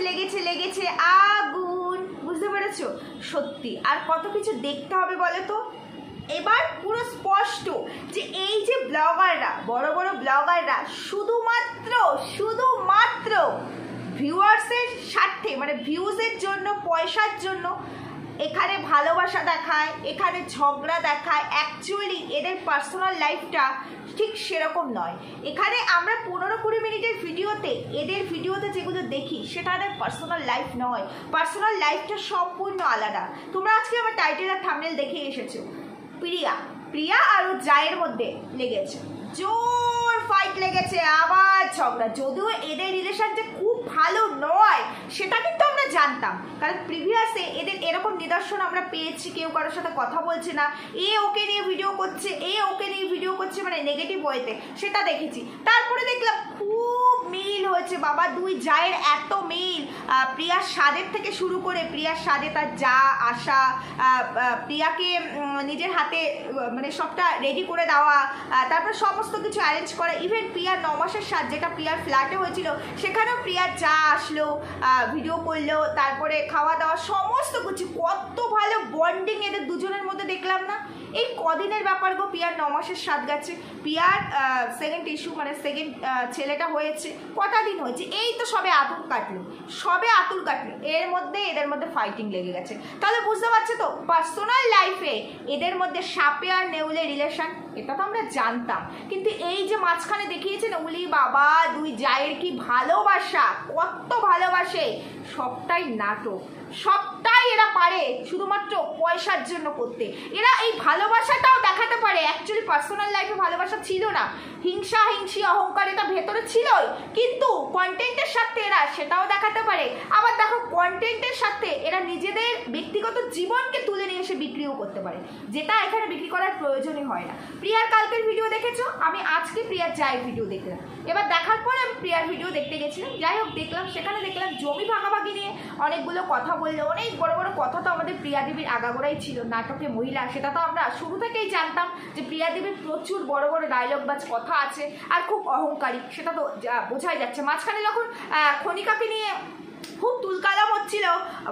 লেগেছে লেগেছে আগুন, বুঝতে পেরেছো? সত্যি আর কত কিছু দেখতে হবে বলো তো। এবার পুরো স্পষ্ট যে এই যে ব্লগাররা, বড় বড় ব্লগাররা শুধুমাত্র ভিউয়ার্সের স্বার্থে, মানে ভিউজের জন্য, পয়সার জন্য এখানে ভালোবাসা দেখায়, এখানে ঝগড়া দেখায়। অ্যাকচুয়ালি এদের পার্সোনাল লাইফটা ঠিক সেরকম নয়। এখানে আমরা 15-20 মিনিটের ভিডিওতে, এদের ভিডিওতে যেগুলো দেখি সেটা এদের পার্সোনাল লাইফ নয়। পার্সোনাল লাইফটা সম্পূর্ণ আলাদা। তোমরা আজকে আমার টাইটেল আর থাম্বনেল দেখে এসেছো। প্রিয়া আর ওর জায়ের মধ্যে লেগেছে, জোর ফাইট লেগেছে, আবার ঝগড়া। যদিও এদের রিলেশন যে খুব ভালো নয় সেটা কিন্তু আমরা জানতাম, কারণ প্রিভিয়াসে এদের এরকম নিদর্শন আমরা পেয়েছি। কেউ কারোর সাথে কথা বলছে না, এ ওকে নিয়ে ভিডিও করছে, মানে নেগেটিভ ওয়েতে, সেটা দেখেছি। তারপরে দেখলাম খুব মিল হয়েছে বাবা, দুই জায়ের এত মিল। প্রিয়ার স্বাদের থেকে শুরু করে, প্রিয়ার স্বাদে তার যা আসা, প্রিয়াকে নিজের হাতে মানে সবটা রেডি করে দেওয়া, তারপর সমস্ত কিছু অ্যারেঞ্জ করা। ইভেন প্রিয়ার 9 মাসের স্বাদ যেটা প্রিয়ার ফ্ল্যাটে হয়েছিল, সেখানেও প্রিয়ার যা আসলো, ভিডিও করলো, তারপরে খাওয়া দাওয়া, সমস্ত কিছু। কত ভালো বন্ডিং এদের দুজনের মধ্যে দেখলাম না? এই কদিনের ব্যাপার গো, প্রিয়ার 9 মাসের স্বাদ গেছে, প্রিয়ার সেকেন্ড ইস্যু মানে সেকেন্ড ছেলেটা হয়েছে, কটা দিন হয়েছে, এই তো সবে আতুর কাটলো, এদের মধ্যে ফাইটিং লেগে গেছে। তাহলে বুঝতে পারছো তো, পার্সোনাল লাইফে এদের মধ্যে সাপে আর নেউলে রিলেশন, এটা তো আমরা জানতাম। কিন্তু এই যে মাঝখানে দেখিয়েছে না, উলি বাবা, দুই জায়ের কি ভালোবাসা, কত ভালোবাসে, সবটাই নাটক, সবটাই এরা পারে শুধুমাত্র পয়সার জন্য করতে। এরা এই ভালোবাসাটাও দেখাতে পারে, অ্যাকচুয়ালি পার্সোনাল লাইফে ভালোবাসা ছিল না, হিংসি অহংকার এটা ভেতরে ছিলই, কিন্তু কন্টেন্টের সাথে এরা সেটাও দেখাতে পারে। আবার দেখো, কন্টেন্টের সাথে এরা নিজেদের ব্যক্তিগত জীবনকে তুলে নিয়ে এসে বিক্রিও করতে পারে, যেটা এখানে বিক্রি করার প্রয়োজনই হয় না। প্রিয়ার কালকের ভিডিও দেখেছো, আমি আজকে প্রিয়ার জায়ের ভিডিও দেখলাম। এবার দেখার পরে আমি প্রিয়ার ভিডিও দেখতে গেছিলাম, যাই হোক দেখলাম, সেখানে দেখলাম জমি ভাগাভাগি নিয়ে অনেকগুলো কথা বললো, অনেক বড় বড় কথা। তো আমাদের প্রিয়া দেবীর আগাগোড়াই ছিল, নাটকে মহিলা, সেটা তো আমরা শুরু থেকেই জানতাম যে প্রিয়া দেবীর প্রচুর বড় বড় ডায়লগ বাজ কথা আছে, আর খুব অহংকারী, সেটা তো বোঝাই যাচ্ছে। মাঝখানে যখন খনিকাকে নিয়ে খুব তুলকালাম হচ্ছিল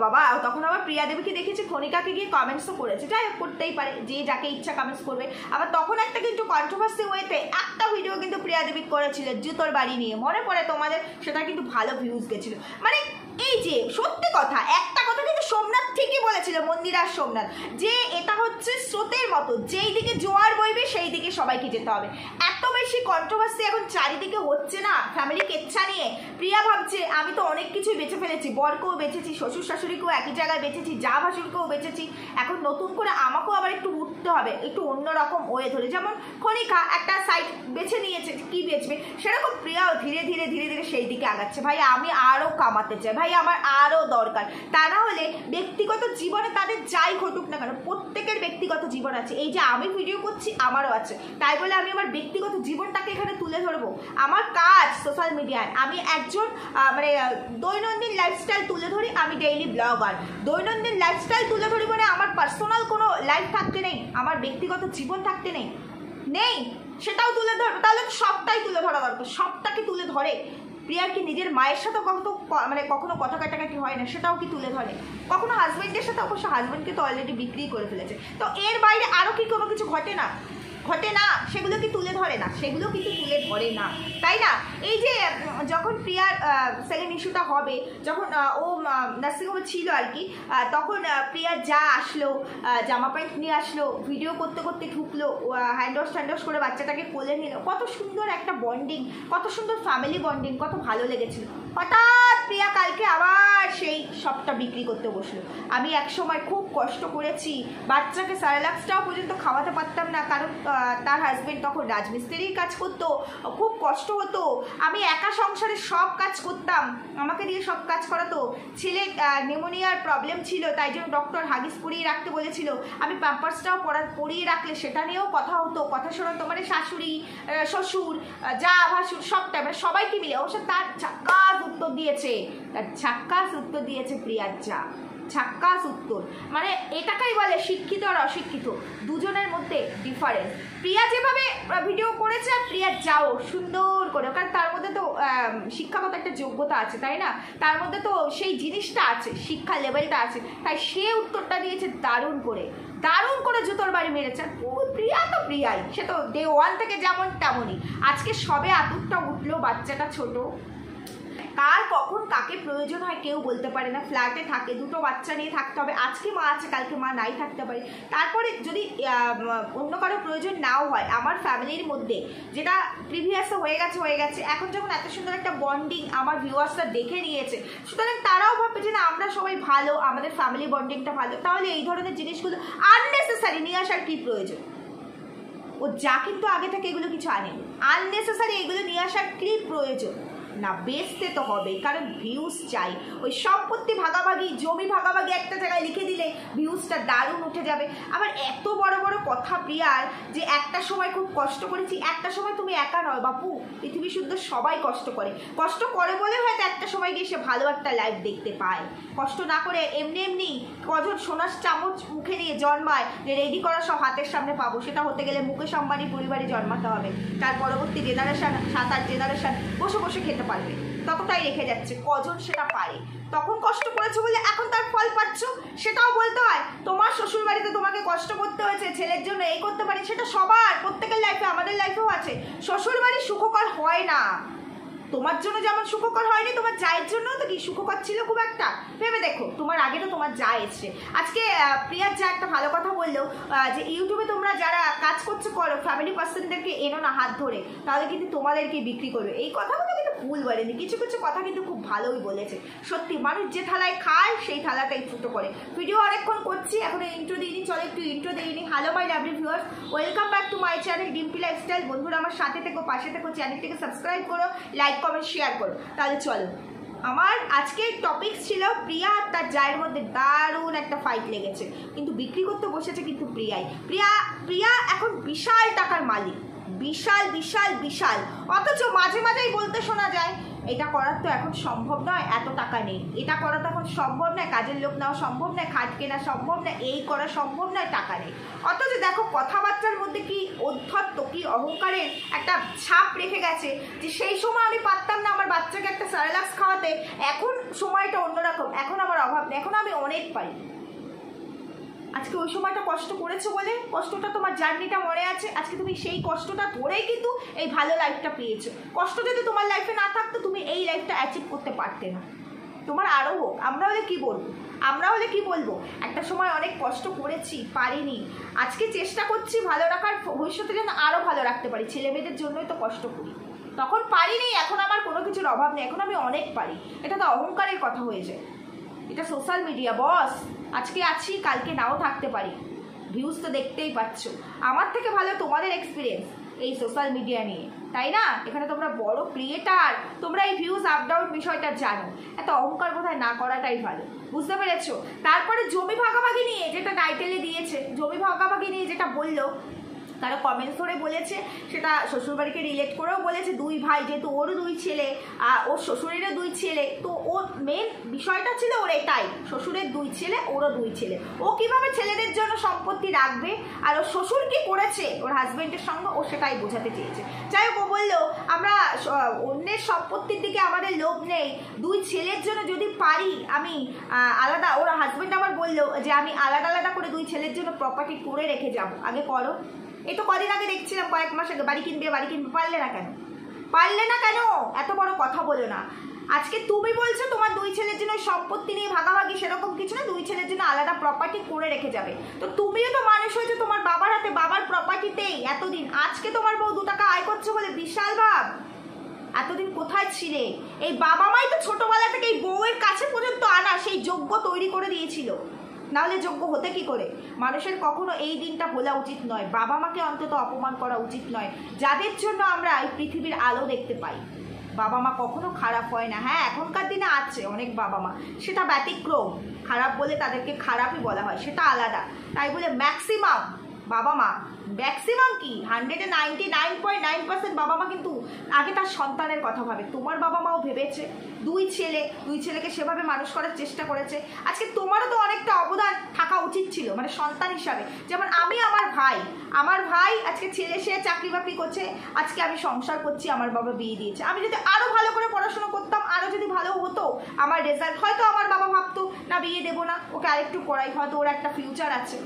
বাবা, তখন আবার প্রিয়া দেবীকে দেখেছি খনিকাকে গিয়ে কমেন্টসও করেছে, যাই হোক করতেই পারে, যে যাকে ইচ্ছা কমেন্টস করবে। আবার তখন একটা কিন্তু কন্ট্রোভার্সি ওয়েতে একটা ভিডিও কিন্তু প্রিয়া দেবী করেছিল জুতোর বাড়ি নিয়ে, মনে পড়ে তোমাদের? সেটা কিন্তু ভালো ভিউজ গেছিল। মানে এই যে সত্যি কথা, একটা কথা কিন্তু সোমনাথ ঠিকই বলেছিল, মন্দিরা সোমনাথ, যে এটা হচ্ছে স্রোতের মতো, যেই দিকে জোয়ার বইবে সেই দিকে সবাইকে যেতে হবে। এত বেশি কন্ট্রোভার্সি এখন চারিদিকে হচ্ছে না ফ্যামিলি কেচ্ছা নিয়ে। প্রিয়া ভাবছে আমি তো অনেক কিছুই বেঁচে ফেলেছি, বরকেও বেঁচেছি, শ্বশুর শাশুড়িকেও একই জায়গায় বেঁচেছি, যা ভাসুরকেও বেঁচেছি, এখন নতুন করে আমাকেও আবার একটু উঠতে হবে, একটু অন্যরকম ওয়ে ধরে। যেমন খনিকা একটা সাইড বেছে নিয়েছে কি বেচবে, সেরকম প্রিয়াও ধীরে ধীরে সেই দিকে আগাচ্ছে। ভাই আমি আরও কামাতে চাই, ভাই আমার আরও দরকার। তা না হলে ব্যক্তিগত জীবনে তাদের যাই ঘটুক না কেন, প্রত্যেকের ব্যক্তিগত জীবন আছে। এই যে আমি ভিডিও করছি, আমারও আছে, তাই বলে আমি আমার ব্যক্তিগত জীবনটাকে এখানে তুলে ধরবো? আমার কাজ সোশ্যাল মিডিয়ায়, আমি একজন মানে দৈনন্দিন লাইফস্টাইল তুলে ধরি, আমি ডেইলি ব্লগার, দৈনন্দিন লাইফস্টাইল তুলে ধরি, মানে আমার পার্সোনাল কোনো লাইফ থাকতে নেই, আমার ব্যক্তিগত জীবন থাকতে নেই, সেটাও তুলে ধরবো। তাহলে সবটাই তুলে ধরা দরকার, সবটাকে তুলে ধরে। প্রিয়ার কি নিজের মায়ের সাথে কখনো কথা কাটাকাটি হয় না, সেটাও কি তুলে ধরে? কখনো হাজব্যান্ডের সাথে, অবশ্য হাজব্যান্ডকে তো অলরেডি বিক্রি করে ফেলেছে, তো এর বাইরে আরও কি কোনো কিছু ঘটে না, সেগুলো কি তুলে ধরে না? সেগুলো কিন্তু তুলে ধরে না, তাই না? এই যে যখন প্রিয়ার সেকেন্ড ইস্যুটা হবে, যখন ও নার্সিংহোমে ছিল আর কি, তখন প্রিয়ার যা আসলো, জামা প্যান্ট নিয়ে আসলো, ভিডিও করতে করতে ঢুকলো, হ্যান্ড ওয়াশ করে বাচ্চাটাকে কোলে নিল, কত সুন্দর একটা বন্ডিং, কত সুন্দর ফ্যামিলি বন্ডিং, কত ভালো লেগেছিল। হঠাৎ প্রিয়া কালকে আবার সেই সবটা বিক্রি করতে বসলো। আমি একসময় খুব কষ্ট করেছি, বাচ্চাকে সারালাক্সটাও পর্যন্ত খাওয়াতে পারতাম না, কারণ তার হাজবেন্ড তখন রাজমিস্ত্রির কাজ করতো, খুব কষ্ট হতো, আমি একা সংসারে সব কাজ করতাম, আমাকে দিয়ে সব কাজ করাতো। ছেলে নিউমোনিয়ার প্রবলেম ছিল, তাই জন্য ডক্টর হাগিস পরিয়ে রাখতে বলেছিল, আমি প্যাম্পার্সটাও পরিয়ে রাখলে সেটা নিয়েও কথা হতো, কথা শোনাতো, মানে শাশুড়ি, শ্বশুর, যা ভাসুর, সবটা, মানে সবাইকে মিলে। অবশ্য তার ঝাক্কাস উত্তর দিয়েছে প্রিয়ার যা, ঝাক্কাস উত্তর। মানে এটাকেই বলে শিক্ষিত আর অশিক্ষিত, দুজনের মধ্যে ডিফারেন্স। প্রিয়া যেভাবে ভিডিও করেছে আর প্রিয়া যাও সুন্দর করে, কারণ তার মধ্যে তো শিক্ষাগত একটা যোগ্যতা আছে, তাই না? তার মধ্যে তো সেই জিনিসটা আছে, শিক্ষা লেভেলটা আছে, তাই সে উত্তরটা দিয়েছে দারুণ করে, দারুণ করে জুতোর বাড়ি মেরেছে। প্রিয়া তো প্রিয়াই, সে তো ডে ওয়ান থেকে যেমন তেমনই। আজকে সবে আতুরটা উঠলো, বাচ্চাটা ছোট, কার কখন কাকে প্রয়োজন হয় কেউ বলতে পারে না। ফ্ল্যাটে থাকে, দুটো বাচ্চা নিয়ে থাকতে হবে, আজকে মা আছে কালকে মা নাই থাকতে পারে। তারপরে যদি অন্য কারো প্রয়োজন নাও হয়, আমার ফ্যামিলির মধ্যে যেটা প্রিভিয়াসে হয়ে গেছে, এখন যখন এত সুন্দর একটা বন্ডিং আমার ভিউয়ার্সরা দেখে নিয়েছে, সুতরাং তারাও ভাববে যে না আমরা সবাই ভালো, আমাদের ফ্যামিলি বন্ডিংটা ভালো, তাহলে এই ধরনের জিনিসগুলো আননেসেসারি নিয়ে আসার কী প্রয়োজন? ও যা কিন্তু আগে থেকে এগুলো কিছু আনেনি, আননেসেসারি এগুলো নিয়ে আসার কী প্রয়োজন? না, বেচতে তো হবে, কারণ ভিউজ চাই। ওই সম্পত্তি ভাগাভাগি, জমি ভাগাভাগি একটা জায়গায় লিখে দিলে ভিউজটা দারুণ উঠে যাবে। আবার এত বড় বড় কথা প্রিয়ার, যে একটা সময় খুব কষ্ট করেছি, একটা সময় তুমি একা নয় বাপু, পৃথিবী শুদ্ধ সবাই কষ্ট করে বলে হয়তো একটা সময় গিয়ে সে ভালো একটা লাইফ দেখতে পায়। কষ্ট না করে এমনি কজন সোনার চামচ মুখে নিয়ে জন্মায় যে রেডি করা সব হাতের সামনে পাবো, সেটা হতে গেলে মুকেশ আম্বানির পরিবারে জন্মাতে হবে, তার পরবর্তী জেনারেশন 7-8 জেনারেশন বসে বসে খেতে পারবে, ততটাই রেখে যাচ্ছে। কজন সেটা পারে? তখন কষ্ট করেছো বলে এখন তার ফল পাচ্ছ, সেটাও বলতে হয়। তোমার শ্বশুর বাড়িতে তোমাকে কষ্ট করতে হয়েছে ছেলের জন্য, এই করতে পারি, সেটা সবার, প্রত্যেকের লাইফে, আমাদের লাইফেও আছে। শ্বশুর বাড়ি সুখকর হয় না, তোমার জন্য যেমন সুখকর হয়নি, তোমার জায়ের জন্য তো কি সুখকর ছিল খুব একটা? ভেবে দেখো, তোমার আগে তো তোমার যা এসছে। আজকে প্রিয়ার যা একটা ভালো কথা বললো, যে ইউটিউবে তোমরা যারা কাজ করছো করো, ফ্যামিলি পার্সনদেরকে এনো না হাত ধরে, তাহলে কিন্তু তোমাদেরকে বিক্রি করবে। এই কথাগুলো কিন্তু ভুল বলেনি, কিছু কিছু কথা কিন্তু খুব ভালোই বলেছে। সত্যি, মানুষ যে থালায় খায় সেই থালাটাই ফুটো করে। ভিডিও অনেকক্ষণ করছি, এখন ইন্ট্রো দিইনি, চলো একটু ইন্ট্রো দিইনি। Hello my lovely viewers, welcome back to my channel Dimpi lifestyle. বন্ধুরা আমার সাথে থেকো, পাশে থেকো, চ্যানেলটিকে সাবস্ক্রাইব করো, লাইক কমেন্ট শেয়ার করো। তাহলে চলো, আমার আজকের টপিক ছিল প্রিয়া আর তার জায়ের মধ্যে দারুণ একটা ফাইট লেগেছে, কিন্তু বিক্রি করতে বসেছে কিন্তু প্রিয়া এখন বিশাল টাকার মালিক, বিশাল। অথচ মাঝে মাঝেই বলতে শোনা যায় এটা করার তো এখন সম্ভব নয়, এত টাকা নেই, এটা করা তো এখন সম্ভব নয়, কাজের লোক নেওয়া সম্ভব নয়, খাট কেনা সম্ভব নয়, এই করা সম্ভব নয়, টাকা নেই। অথচ দেখো কথাবার্তার মধ্যে কি অধ্যত্ত, কি অহংকারের একটা ছাপ রেখে গেছে, যে সেই সময় আমি পারতাম না আমার বাচ্চাকে একটা সারেলাক্স খাওয়াতে, এখন সময়টা অন্যরকম, এখন আমার অভাব নেই, এখন আমি অনেক পারি। আজকে ওই সময়টা কষ্ট করেছো বলে কষ্টটা, তোমার জার্নিটা মনে আছে, আজকে তুমি সেই কষ্টটা ধরেই কিন্তু এই ভালো লাইফটা পেয়েছো। কষ্ট যদি তোমার লাইফে না থাকতো, তুমি এই লাইফটা অ্যাচিভ করতে পারতে না। তোমার আরও হোক, আমরা হলে কি বলবো, একটা সময় অনেক কষ্ট করেছি, পারিনি, আজকে চেষ্টা করছি ভালো রাখার, ভবিষ্যতে যেন আরও ভালো রাখতে পারি। ছেলে মেয়েদের জন্যই তো কষ্ট করি, তখন পারিনি, এখন আমার কোনো কিছুর অভাব নেই, এখন আমি অনেক পারি। এটা তো অহংকারের কথা হয়ে যায়। এটা সোশ্যাল মিডিয়া বস, আজকে আছি কালকে নাও থাকতে পারি, ভিউজ তো দেখতেই পাচ্ছ। আমার থেকে ভালো তোমাদের এক্সপিরিয়েন্স এই সোশ্যাল মিডিয়া নিয়ে, তাই না? এখানে তোমরা বড় ক্রিয়েটার, তোমরা এই ভিউজ আপ ডাউন বিষয়টা জানো, এত অহংকার বোধহয় না করাটাই ভালো, বুঝতে পেরেছো? তারপরে জমি ভাগাভাগি নিয়ে যেটা টাইটেলে দিয়েছে, জমি ভাগাভাগি নিয়ে যেটা বললো, তারা কমেন্টস করে বলেছে, সেটা শ্বশুরবাড়িকে রিলেট করেও বলেছে, দুই ভাই, যেহেতু ওরও 2 ছেলে, ওর শ্বশুরেরও 2 ছেলে, তো ওর মেন বিষয়টা ছিল ওর এটাই, শ্বশুরের 2 ছেলে, ওরও 2 ছেলে, ও কিভাবে ছেলেদের জন্য সম্পত্তি রাখবে, আর ওর শ্বশুর কি করেছে ওর হাজবেন্ডের সঙ্গে, ও সেটাই বোঝাতে চেয়েছে। যাই হোক, ও বললো আমরা অন্যের সম্পত্তির দিকে আমাদের লোভ নেই, 2 ছেলের জন্য যদি পারি আমি আলাদা, ওর হাজবেন্ড আবার বললো যে আমি আলাদা করে 2 ছেলের জন্য প্রপার্টি করে রেখে যাব, আগে করো। এই তো কদিন আগে দেখছিলাম, কয়েক মাস আগে, বাড়ি কিনবে, পারলে না কেন? এত বড় কথা বলো না। আজকে তুমি বলছো তোমার 2 ছেলের জন্য সম্পত্তি নিয়ে ভাগাভাগি, সেরকম কিছু না, 2 ছেলের জন্য আলাদা প্রপার্টি করে রেখে যাবে। তো তুমিও তো মানুষ হয়েছে তোমার বাবার হাতে, বাবার প্রপার্টিতেই এতদিন, আজকে তোমার বউ 2 টাকা আয় করছো বলে বিশাল ভাব। এতদিন কোথায় ছিলে? এই বাবা মাই তো ছোটবেলা থেকে এই বউয়ের কাছে পর্যন্ত আনা সেই যোগ্য তৈরি করে দিয়েছিল, নাহলে যোগ্য হতে কি করে? মানুষের কখনো এই দিনটা ভোলা উচিত নয়, বাবা মাকে অন্তত অপমান করা উচিত নয়, যাদের জন্য আমরা এই পৃথিবীর আলো দেখতে পাই। বাবা মা কখনো খারাপ হয় না। হ্যাঁ, এখনকার দিনে আছে অনেক বাবা মা, সেটা ব্যতিক্রম, খারাপ বলে তাদেরকে খারাপই বলা হয়, সেটা আলাদা। তাই বলে বাবা মা ম্যাক্সিমাম কি 199.9% বাবা মা কিন্তু আগে তার সন্তানের কথা ভাবে। তোমার বাবা মাও ভেবেছে, দুই ছেলেকে সেভাবে মানুষ করার চেষ্টা করেছে। আজকে তোমারও তো অনেকটা অবদান থাকা উচিত ছিল, মানে সন্তান হিসাবে। যেমন আমি আমার ভাই আজকে ছেলে সে চাকরি বাকরি করছে, আজকে আমি সংসার করছি, আমার বাবা বিয়ে দিয়েছে। আমি যদি আরো ভালো করে পড়াশোনা করতাম, আরো যদি ভালো হতো আমার রেজাল্ট, হয়তো আমার বাবা ভাবতো না বিয়ে দেবো না, ওকে আরেকটু পড়াই, হয়তো ওর একটা ফিউচার আছে,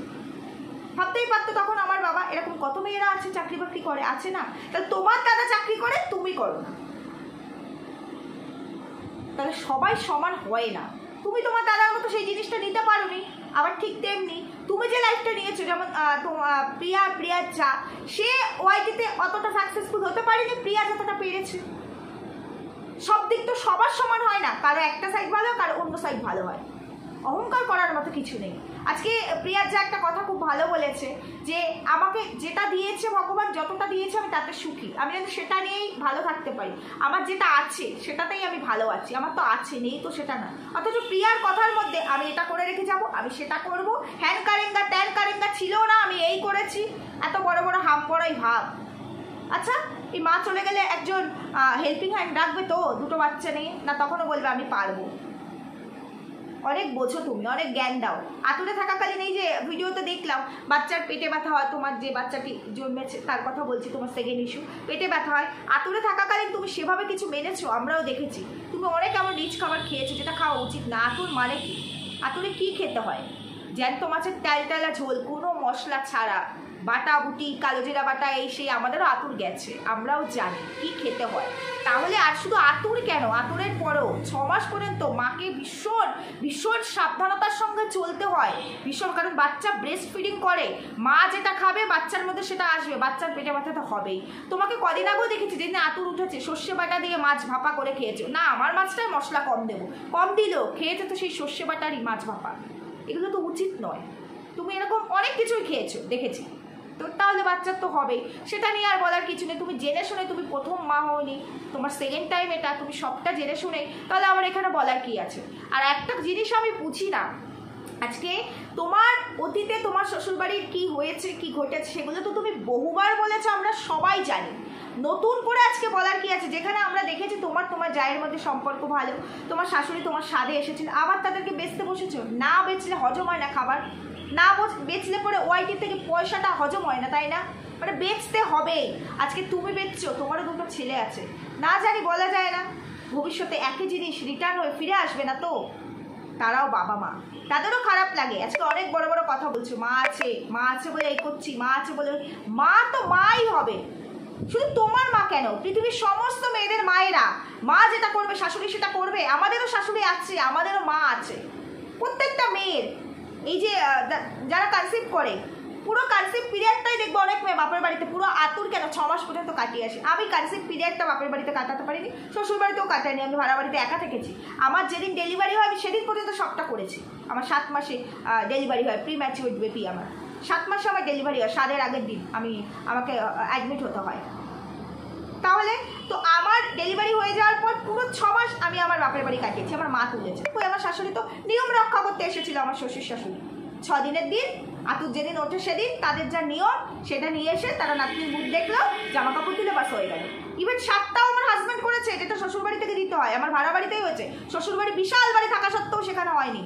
ভাবতেই পারতো তখন আমার বাবা। এরকম কত মেয়েরা আছে চাকরি বাকরি করে, আছে না? তাহলে তোমার দাদা চাকরি করে, তুমি করো না, তাহলে সবাই সমান হয় না। তুমি তোমার দাদার মতো সেই জিনিসটা নিতে পারোনি। আবার ঠিক তেমনি তুমি যে লাইফটা নিয়েছো, যেমন প্রিয়ার চা, সে ওয়াইটিতে অতটা সাকসেসফুল হতে পারেনি, প্রিয়া যতটা পেরেছে। সব দিক তো সবার সমান হয় না, কারো একটা সাইড ভালো, কারো অন্য সাইড ভালো হয়। অহংকার করার মতো কিছু নেই। আজকে প্রিয়ার যা একটা কথা খুব ভালো বলেছে যে আমাকে যেটা দিয়েছে ভগবান, যতটা দিয়েছে আমি তাতে সুখী, আমি যেন সেটা নিয়েই ভালো থাকতে পারি। আমার যেটা আছে সেটাতেই আমি ভালো আছি, আমার তো আছে, নেই তো সেটা না। অথচ প্রিয়ার কথার মধ্যে আমি এটা করে রেখে যাব, আমি সেটা করব, হ্যান কারেঙ্গা ত্যান কারেঙ্গা ছিল না, আমি এই করেছি, এত বড় বড় হাম পড়াই ভাব। আচ্ছা, এই মা চলে গেলে একজন হেল্পিং হ্যান্ড রাখবে তো দুটো বাচ্চা নিয়ে? না, তখনও বলবে আমি পারবো। অনেক বোঝো তুমি, অনেক জ্ঞান দাও। আতুরে থাকাকালীন এই যে ভিডিওতে দেখলাম বাচ্চার পেটে ব্যথা হয়, তোমার যে বাচ্চাটি জন্মেছে তার কথা বলছি, তোমার সেকেন্ড ইস্যু, পেটে ব্যথা হয়। আতুরে থাকাকালীন তুমি সেভাবে কিছু মেনেছো, আমরাও দেখেছি। তুমি অনেক এমন রিচ খাবার খেয়েছো যেটা খাওয়া উচিত না। আতুর মানে কি? আতুরে কি খেতে হয়? জ্যান্ত মাছের টালা ঝোল, কোনো মশলা ছাড়া, বাটা বুটি, কালো জিরা বাটা, এই সেই, আমাদেরও আতুর গেছে, আমরাও জানি কি খেতে হয়। তাহলে আর শুধু আতুর কেন, আতুরের পরেও 6 মাস পর্যন্ত মাকে ভীষণ ভীষণ সাবধানতার সঙ্গে চলতে হয়, ভীষণ। কারণ বাচ্চা ব্রেস্ট ফিডিং করে, মা যেটা খাবে বাচ্চার মধ্যে সেটা আসবে, বাচ্চার পেটে ব্যথা তো হবেই। তোমাকে কদিন আগেও দেখেছি যেদিন আতুর উঠেছে সর্ষে বাটা দিয়ে মাছ ভাপা করে খেয়েছো। না, আমার মাছটায় মশলা কম দেবো, কম দিল, খেয়েছে তো সেই সর্ষে বাটারই মাছ ভাপা। এগুলো তো উচিত নয়। তুমি এরকম অনেক কিছুই খেয়েছো দেখেছি, তো তাহলে বাচ্চার তো হবেই, সেটা নিয়ে আর বলার কিছু নেই। তুমি জেনে শুনে, তুমি প্রথম মা হওনি, তোমার সেকেন্ড টাইম এটা, তুমি সবটা জেনে শুনে, তাহলে আমার এখানে বলার কি আছে? আর একটা জিনিস আমি বুঝি না, আজকে তোমার অতীতে তোমার শ্বশুরবাড়ির কি হয়েছে কি ঘটেছে সেগুলো তো তুমি বহুবার বলেছো, আমরা সবাই জানি। নতুন করে আজকে বলার কি আছে? যেখানে আমরা দেখেছি তোমার জায়ের মধ্যে সম্পর্ক ভালো, তোমার শাশুড়ি তোমার স্বাদে এসেছিল, আবার তাদেরকে বেচতে বসেছো। না বেচলে হজম হয় না খাবার, না বেচলে পরে ওয়াইটি থেকে পয়সাটা হজম হয় না, তাই না? মানে বেচতে হবে। আজকে তুমি বেচছো, তোমারও দুটো ছেলে আছে, না জানি বলা যায় না ভবিষ্যতে একই জিনিস রিটার্ন হয়ে ফিরে আসবে না তো? তারাও বাবা মা, তাদেরও খারাপ লাগে। আজকে অনেক বড় বড় কথা বলছো, মা আছে বলে এই করছি, মা আছে বলে। মা তো মাই হবে, শুধু তোমার মা কেন, পৃথিবীর সমস্ত মেয়েদের মায়েরা, মা যেটা করবে শাশুড়ি সেটা করবে। আমাদেরও শাশুড়ি আছে, আমাদেরও মা আছে, প্রত্যেকটা মেয়ের। এই যে যারা কনসিভ করে, পুরো কনসিভ পিরিয়ডটাই দেখবো অনেক মেয়ে বাপের বাড়িতে, পুরো আতুর কেন 6 মাস পর্যন্ত কাটিয়ে আসে। আমি কনসিভ পিরিয়ডটা বাপের বাড়িতে কাটাতে পারিনি, শ্বশুর বাড়িতেও কাটাইনি, আমি ভাড়া বাড়িতে একা থেকেছি। আমার যেদিন ডেলিভারি হয় আমি সেদিন পর্যন্ত সবটা করেছি। আমার 7 মাসে ডেলিভারি হয়, প্রি ম্যাচিউরড বেবি আমার 7 মাসে আমার ডেলিভারি হয়, 7-এর আগের দিন আমাকে অ্যাডমিট হতে হয়। তাহলে তো আমার ডেলিভারি হয়ে যাওয়ার পর পুরো 6 মাস আমি আমার বাপের বাড়ি কাটিয়েছি, আমার মা তুলেছে। ওই আমার শাশুড়ি তো নিয়ম রক্ষা করতে এসেছিল, আমার শ্বশুর শাশুড়ি 6 দিনের দিন, আতুর যেদিন ওঠে সেদিন তাদের যা নিয়ম সেটা নিয়ে এসে তারা নাতনির মুখ দেখলো, জামা কাপড় দিলে বাস হয়ে গেল। ইভেন 7টাও আমার হাজব্যান্ড করেছে, যেটা শ্বশুরবাড়ি থেকে দিতে হয়, আমার ভাড়া বাড়িতেই হয়েছে। শ্বশুরবাড়ি বিশাল বাড়ি থাকা সত্ত্বেও সেখানে হয়নি।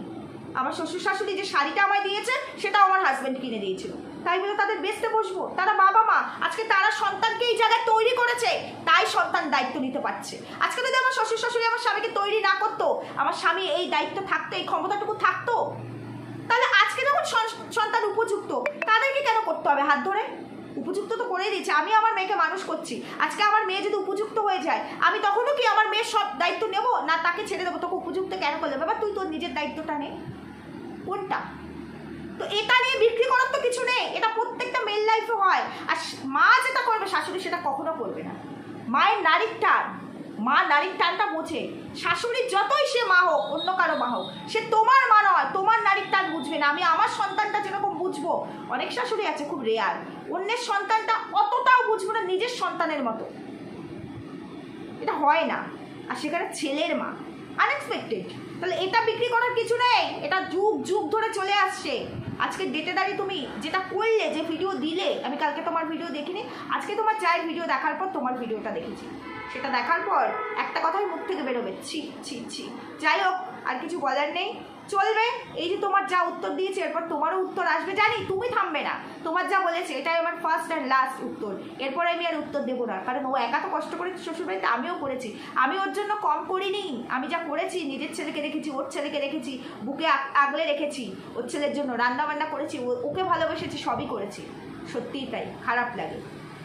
আমার শ্বশুর শাশুড়ি যে শাড়িটা আমায় দিয়েছে সেটাও আমার হাজব্যান্ড কিনে দিয়েছিল। তাই বলে তাদের বেচতে বসবো? তারা বাবা মা, আজকে তারা সন্তানকে এই জায়গায় তৈরি করেছে, তাই সন্তান দায়িত্ব নিতে পারছে। আজকে যদি আমার শ্বশুর শাশুড়ি আমার স্বামীকে তৈরি না করতো, আমার স্বামী এই দায়িত্ব থাকতো, এই ক্ষমতাটুকু থাকতো, তাহলে আজকে যখন সন্তান উপযুক্ত, তাদেরকে কেন করতে হবে হাত ধরে? উপযুক্ত তো করেই দিচ্ছে। আমি আমার মেয়েকে মানুষ করছি, আজকে আমার মেয়ে যদি উপযুক্ত হয়ে যায়, আমি তখনও কি আমার মেয়ের সব দায়িত্ব নেব না তাকে ছেড়ে দেবো? তোকে উপযুক্ত কেন করলে? বাবা তুই তোর নিজের দায়িত্বটা নে। কোনটা? তো এটা নিয়ে বিক্রি করার তো কিছু নেই, এটা প্রত্যেকটা মেয়ের লাইফে হয়। আর মা যেটা করবে শাশুড়ি সেটা কখনো করবে না। মায়ের নারীর টান, মা নারীর টানটা বোঝে। শাশুড়ির যতই সে মা হোক, অন্য কারো মা হোক, সে তোমার মা নয়, তোমার নারীর টান বুঝবে না। আমি আমার সন্তানটা যেরকম বুঝবো, অনেক শাশুড়ি আছে খুব রেয়ার, অন্যের সন্তানটা অতটাও বুঝবো না নিজের সন্তানের মতো, এটা হয় না। আর সেখানে ছেলের মা, আনএক্সপেক্টেড। তাহলে এটা বিক্রি করার কিছু নেই, এটা যুগ যুগ ধরে চলে আসছে। আজকে ডেটে দাঁড়িয়ে তুমি যেটা করলে, যে ভিডিও দিলে, আমি কালকে তোমার ভিডিও দেখিনি, আজকে তোমার চায়ের ভিডিও দেখার পর তোমার ভিডিওটা দেখেছি, সেটা দেখার পর একটা কথাই মুখ থেকে বেরোবে, ছি ছি ছি। যাই হোক, আর কিছু বলার নেই, চলবে। এই যে তোমার যা উত্তর দিয়েছে এরপর তোমারও উত্তর আসবে, জানি তুমি থামবে না। তোমার যা বলেছে এটাই আমার ফার্স্ট অ্যান্ড লাস্ট উত্তর, এরপরে আমি আর উত্তর দেবো না। কারণ ও একা তো কষ্ট করেছে শ্বশুরবাড়িতে, আমিও করেছি, আমি ওর জন্য কম করিনি। আমি যা করেছি, নিজের ছেলেকে রেখেছি, ওর ছেলেকে রেখেছি, বুকে আগলে রেখেছি, ওর ছেলের জন্য রান্না বান্না করেছি, ওকে ভালোবেসেছি, সবই করেছি। সত্যিই তাই, খারাপ লাগে,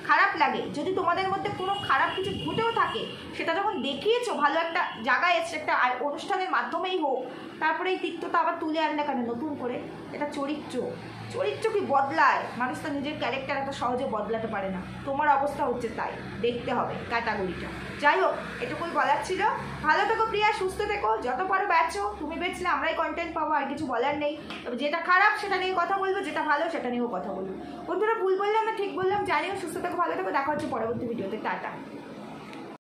খারাপ লাগে। যদি তোমাদের মধ্যে কোনো খারাপ কিছু ঘটেও থাকে, সেটা যখন দেখিয়েছো ভালো একটা জায়গায় এসে, একটা অনুষ্ঠানের মাধ্যমেই হোক, তারপরে এই তিক্ততা আবার তুলে আনলে কেন নতুন করে? এটা চরিত্র, চরিত্র কি বদলায়? মানুষ তো নিজের ক্যারেক্টার এত সহজে বদলাতে পারে না। তোমার অবস্থা হচ্ছে তাই, দেখতে হবে ক্যাটাগরিটা। যাই হোক, এটুকুই বলার ছিল। ভালো থেকো প্রিয়া, সুস্থ থেকো, যত পারো বেচো, তুমি বেচলে আমরাই কন্টেন্ট পাবো, আর কিছু বলার নেই। তবে যেটা খারাপ সেটা নিয়ে কথা বলবো, যেটা ভালো সেটা নিয়েও কথা বলবো। বন্ধুরা, ভুল বললাম না ঠিক বললাম জানিও। সুস্থ থেকো, ভালো থেকো, দেখা হচ্ছে পরবর্তী ভিডিওতে। টাটা।